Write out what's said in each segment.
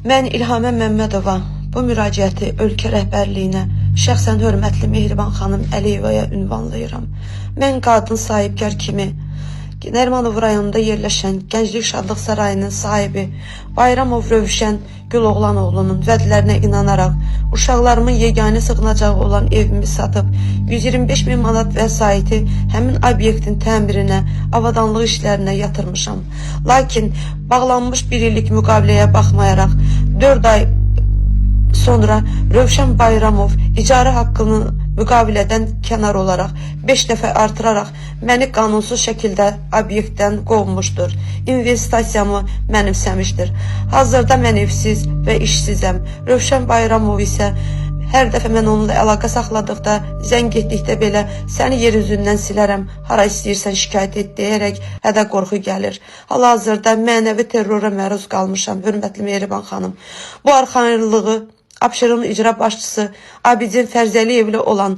Mən İlhamə Məmmədova bu müraciəti ölkə rəhbərliyinə şəxsən hörmətli Mehriban xanım Əliyevaya ünvanlayıram. Mən qadın sahibkar kimi Nərimanov rayonunda yerləşən Gənclik Şadlıq Sarayının sahibi Bayramov Rövşən Güloğlanoğlu'nun vədlərinə inanaraq uşaqlarımın yeganə sığınacağı olan evimi satıb 125 min manat vəsaiti həmin obyektin təmirinə, avadanlıq işlərinə yatırmışam. Lakin bağlanmış bir illik müqaviləyə baxmayaraq 4 ay sonra Rövşən Bayramov icarə haqqını müqavilədən kənar olaraq 5 dəfə artıraraq məni qanunsuz şəkildə obyektdən qovmuşdur. İnvestisiyamı mənimsəmişdir. Hazırda mən evsiz və işsizəm. Rövşən Bayramov isə hər dəfə mən onunla əlaqə saxladıqda, zəng etdikdə belə səni yer üzündən silərəm, hara istəyirsən şikayət et deyərək hədə qorxu gəlir. Hal-hazırda mənəvi terrora məruz qalmışam, hörmətli Mehriban xanım. Bu arxayınlığı Abşeron icra başçısı Abidin Fərzəliyevlə olan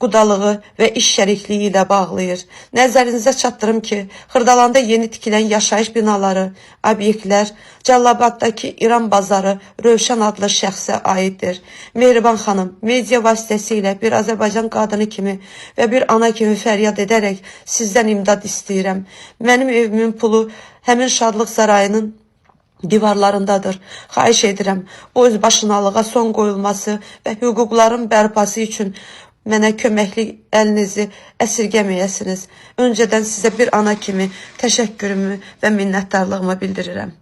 qudalığı və iş şərikliyi ilə bağlayır. Nəzərinizə çatdırım ki, Xırdalanda yeni tikilən yaşayış binaları, obyektlər Cəllabaddakı İran bazarı Rövşən adlı şəxsə aiddir. Mehriban xanım, media vasitəsilə bir Azərbaycan qadını kimi və bir ana kimi fəryad edərək sizdən imdad istəyirəm. Mənim evimin pulu həmin Şadlıq Sarayının divarlarındadır. Xahiş edirəm, bu özbaşınalığa son qoyulması və hüquqların bərpası üçün mənə köməkli əlinizi əsirgəməyəsiniz. Öncədən sizə bir ana kimi təşəkkürümü və minnətdarlığımı bildirirəm.